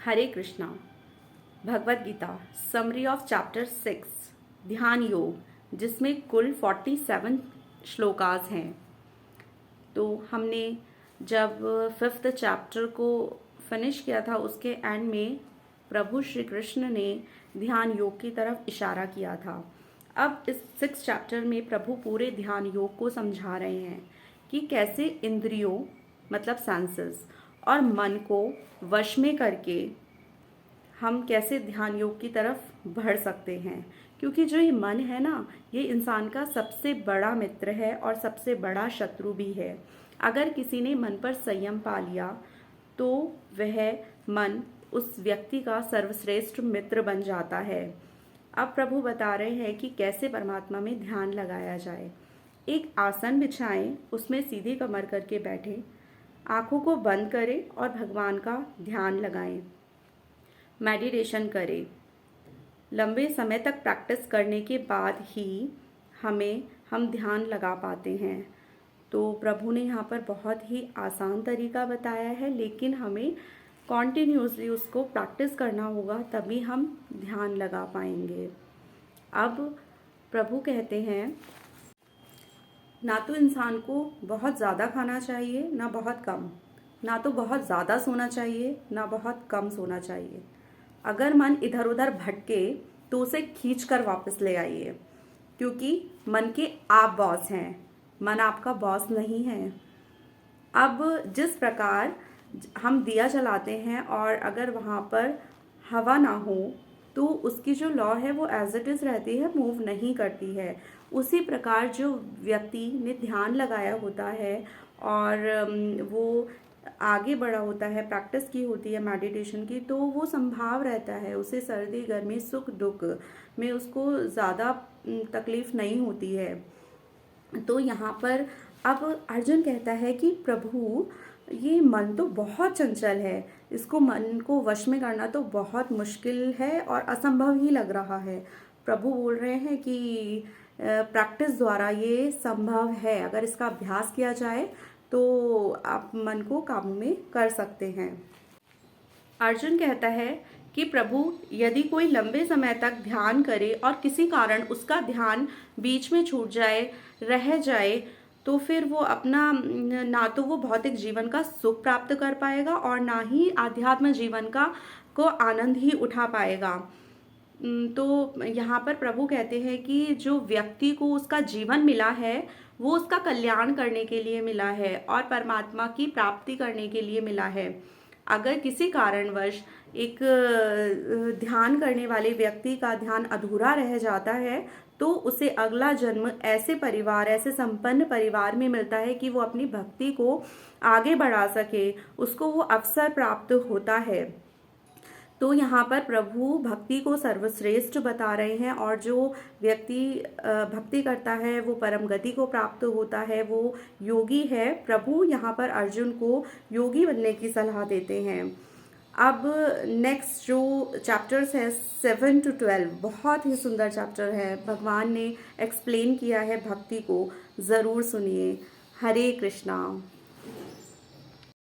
Hare Krishna. Bhagavad Gita summary of chapter 6 Dhyana योग, जिसमें कुल 47 श्लोकास हैं। तो हमने जब 5th चैप्टर को फिनिश किया था, उसके एंड में प्रभु श्री कृष्ण ने ध्यान योग की तरफ इशारा किया था। अब इस 6th चैप्टर में प्रभु पूरे ध्यान योग को समझा रहे हैं कि कैसे इंद्रियों मतलब सेंसेस और मन को वश में करके हम कैसे ध्यान योग की तरफ बढ़ सकते हैं। क्योंकि जो ये मन है ना, ये इंसान का सबसे बड़ा मित्र है और सबसे बड़ा शत्रु भी है। अगर किसी ने मन पर संयम पा लिया तो वह मन उस व्यक्ति का सर्वश्रेष्ठ मित्र बन जाता है। अब प्रभु बता रहे हैं कि कैसे परमात्मा में ध्यान लगाया जाए। एक आसन बिछाएं, उसमें सीधी कमर करके बैठें, आँखों को बंद करें और भगवान का ध्यान लगाएं। मेडिटेशन करें। लंबे समय तक प्रैक्टिस करने के बाद ही हम ध्यान लगा पाते हैं। तो प्रभु ने यहाँ पर बहुत ही आसान तरीका बताया है, लेकिन हमें कॉन्टिन्यूसली उसको प्रैक्टिस करना होगा, तभी हम ध्यान लगा पाएंगे। अब प्रभु कहते हैं, ना तो इंसान को बहुत ज़्यादा खाना चाहिए ना बहुत कम, ना तो बहुत ज़्यादा सोना चाहिए ना बहुत कम सोना चाहिए। अगर मन इधर उधर भटके तो उसे खींच कर वापस ले आइए, क्योंकि मन के आप बॉस हैं, मन आपका बॉस नहीं है। अब जिस प्रकार हम दिया जलाते हैं और अगर वहाँ पर हवा ना हो तो उसकी जो लॉ है वो एज इट इज़ रहती है, मूव नहीं करती है। उसी प्रकार जो व्यक्ति ने ध्यान लगाया होता है और वो आगे बढ़ा होता है, प्रैक्टिस की होती है मेडिटेशन की, तो वो संभाव रहता है, उसे सर्दी गर्मी सुख दुख में उसको ज़्यादा तकलीफ नहीं होती है। तो यहाँ पर अब अर्जुन कहता है कि प्रभु, ये मन तो बहुत चंचल है, इसको मन को वश में करना तो बहुत मुश्किल है और असंभव ही लग रहा है। प्रभु बोल रहे हैं कि प्रैक्टिस द्वारा ये संभव है, अगर इसका अभ्यास किया जाए तो आप मन को काबू में कर सकते हैं। अर्जुन कहता है कि प्रभु, यदि कोई लंबे समय तक ध्यान करे और किसी कारण उसका ध्यान बीच में छूट जाए, रह जाए, तो फिर वो अपना ना तो वो भौतिक जीवन का सुख प्राप्त कर पाएगा और ना ही आध्यात्म जीवन को आनंद ही उठा पाएगा। तो यहाँ पर प्रभु कहते हैं कि जो व्यक्ति को उसका जीवन मिला है वो उसका कल्याण करने के लिए मिला है और परमात्मा की प्राप्ति करने के लिए मिला है। अगर किसी कारणवश एक ध्यान करने वाले व्यक्ति का ध्यान अधूरा रह जाता है तो उसे अगला जन्म ऐसे परिवार, ऐसे संपन्न परिवार में मिलता है कि वो अपनी भक्ति को आगे बढ़ा सके, उसको वो अवसर प्राप्त होता है। तो यहाँ पर प्रभु भक्ति को सर्वश्रेष्ठ बता रहे हैं और जो व्यक्ति भक्ति करता है वो परम गति को प्राप्त होता है, वो योगी है। प्रभु यहाँ पर अर्जुन को योगी बनने की सलाह देते हैं। अब नेक्स्ट जो चैप्टर्स है 7 to 12, बहुत ही सुंदर चैप्टर है। भगवान ने एक्सप्लेन किया है भक्ति को, ज़रूर सुनिए। हरे कृष्णा।